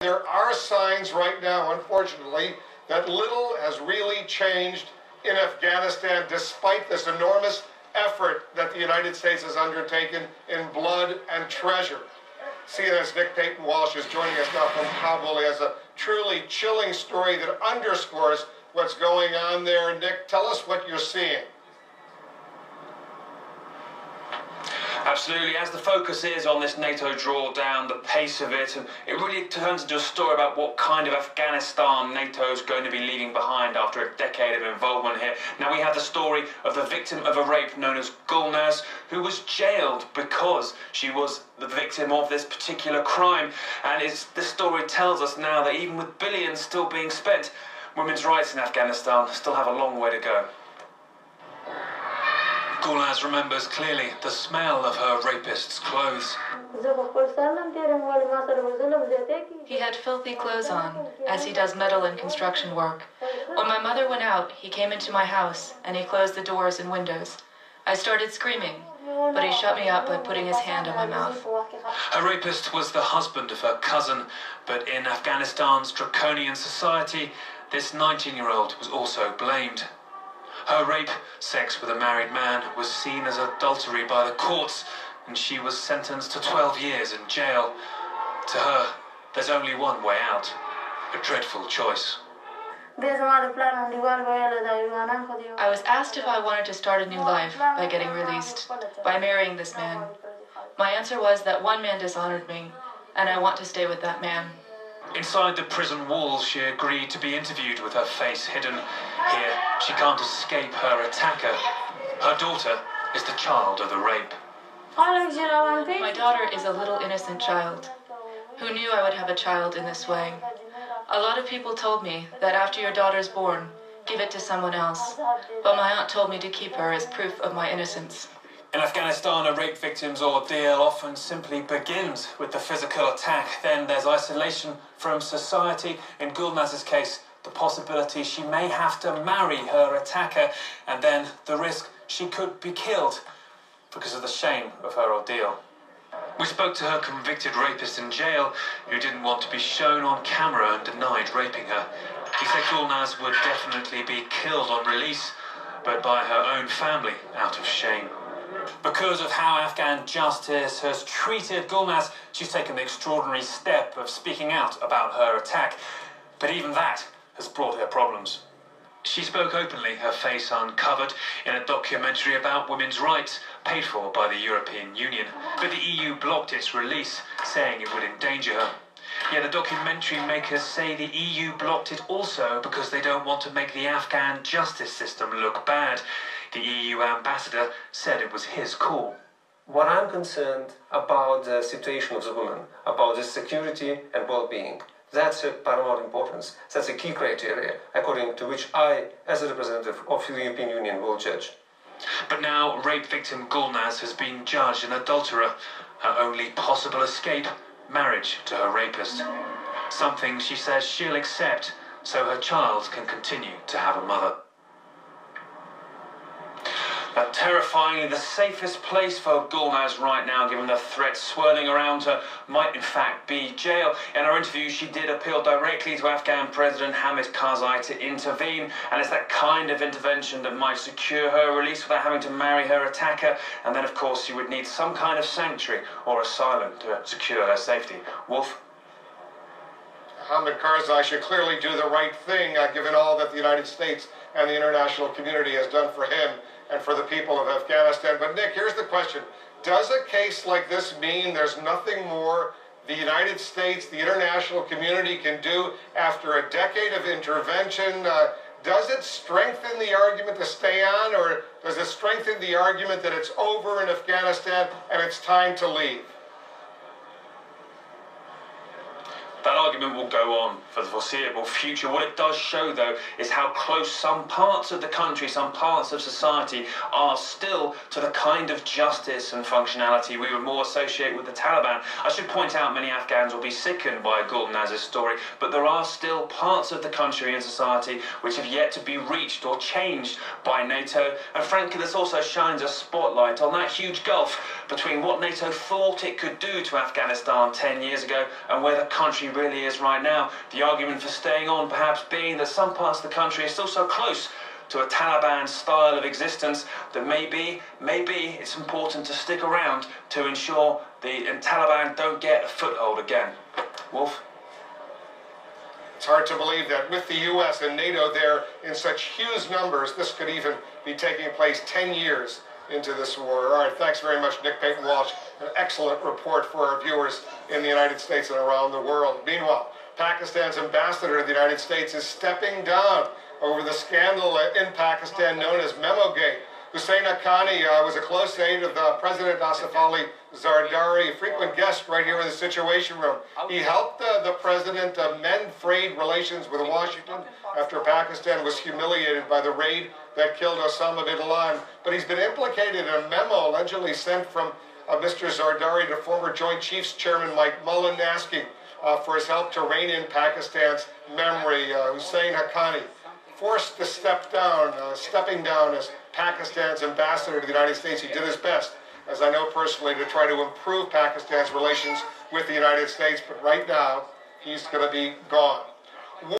There are signs right now, unfortunately, that little has really changed in Afghanistan despite this enormous effort that the United States has undertaken in blood and treasure. CNN's Nick Payton-Walsh is joining us now from Kabul. He has a truly chilling story that underscores what's going on there. Nick, tell us what you're seeing. Absolutely. As the focus is on this NATO drawdown, the pace of it, and it really turns into a story about what kind of Afghanistan NATO is going to be leaving behind after a decade of involvement here. Now we have the story of the victim of a rape known as Gulnaz, who was jailed because she was the victim of this particular crime. And this story tells us now that even with billions still being spent, women's rights in Afghanistan still have a long way to go. Gulnaz remembers clearly the smell of her rapist's clothes. He had filthy clothes on, as he does metal and construction work. When my mother went out, he came into my house, and he closed the doors and windows. I started screaming, but he shut me up by putting his hand on my mouth. Her rapist was the husband of her cousin, but in Afghanistan's draconian society, this 19-year-old was also blamed. Her rape, sex with a married man, was seen as adultery by the courts, and she was sentenced to 12 years in jail. To her, there's only one way out, a dreadful choice. I was asked if I wanted to start a new life by getting released, by marrying this man. My answer was that one man dishonored me, and I want to stay with that man. Inside the prison walls, she agreed to be interviewed with her face hidden. Here, she can't escape her attacker. Her daughter is the child of the rape. My daughter is a little innocent child. Who knew I would have a child in this way? A lot of people told me that after your daughter's born, give it to someone else. But my aunt told me to keep her as proof of my innocence. In Afghanistan, a rape victim's ordeal often simply begins with the physical attack. Then there's isolation from society. In Gulnaz's case, the possibility she may have to marry her attacker, and then the risk she could be killed because of the shame of her ordeal. We spoke to her convicted rapist in jail, who didn't want to be shown on camera and denied raping her. He said Gulnaz would definitely be killed on release, but by her own family out of shame. Because of how Afghan justice has treated Gulnaz, she's taken the extraordinary step of speaking out about her attack. But even that has brought her problems. She spoke openly, her face uncovered, in a documentary about women's rights, paid for by the European Union. But the EU blocked its release, saying it would endanger her. Yet the documentary makers say the EU blocked it also because they don't want to make the Afghan justice system look bad. The EU ambassador said it was his call. What I'm concerned about the situation of the women, about the security and well-being, that's of paramount importance. That's a key criteria according to which I, as a representative of the European Union, will judge. But now rape victim Gulnaz has been judged an adulterer. Her only possible escape, marriage to her rapist. Something she says she'll accept so her child can continue to have a mother. Terrifyingly, the safest place for Gulnaz right now, given the threats swirling around her, might in fact be jail. In her interview, she did appeal directly to Afghan President Hamid Karzai to intervene, and it's that kind of intervention that might secure her release without having to marry her attacker. And then, of course, she would need some kind of sanctuary or asylum to secure her safety. Wolf? Hamid Karzai should clearly do the right thing, given all that the United States and the international community has done for him and for the people of Afghanistan. But Nick, here's the question. Does a case like this mean there's nothing more the United States, the international community can do after a decade of intervention? Does it strengthen the argument to stay on, or does it strengthen the argument that it's over in Afghanistan and it's time to leave? That argument will go on for the foreseeable future. What it does show, though, is how close some parts of the country, some parts of society are still to the kind of justice and functionality we would more associate with the Taliban. I should point out many Afghans will be sickened by Gulnaz's story, but there are still parts of the country and society which have yet to be reached or changed by NATO. And frankly, this also shines a spotlight on that huge gulf between what NATO thought it could do to Afghanistan 10 years ago and where the country really is right now. The argument for staying on perhaps being that some parts of the country are still so close to a Taliban style of existence that maybe it's important to stick around to ensure the Taliban don't get a foothold again. Wolf? It's hard to believe that with the U.S. and NATO there in such huge numbers, this could even be taking place 10 years into this war. All right, thanks very much, Nick Payton-Walsh. An excellent report for our viewers in the United States and around the world. Meanwhile, Pakistan's ambassador to the United States is stepping down over the scandal in Pakistan known as Memogate. Hussein Haqqani was a close aide of the President Asif Ali Zardari, a frequent guest right here in the Situation Room. He helped the president mend frayed relations with Washington after Pakistan was humiliated by the raid that killed Osama bin Laden. But he's been implicated in a memo allegedly sent from Mr. Zardari to former Joint Chiefs Chairman Mike Mullen asking for his help to rein in Pakistan's memory. Hussein Haqqani forced to stepping down as Pakistan's ambassador to the United States. He did his best, as I know personally, to try to improve Pakistan's relations with the United States, but right now he's going to be gone.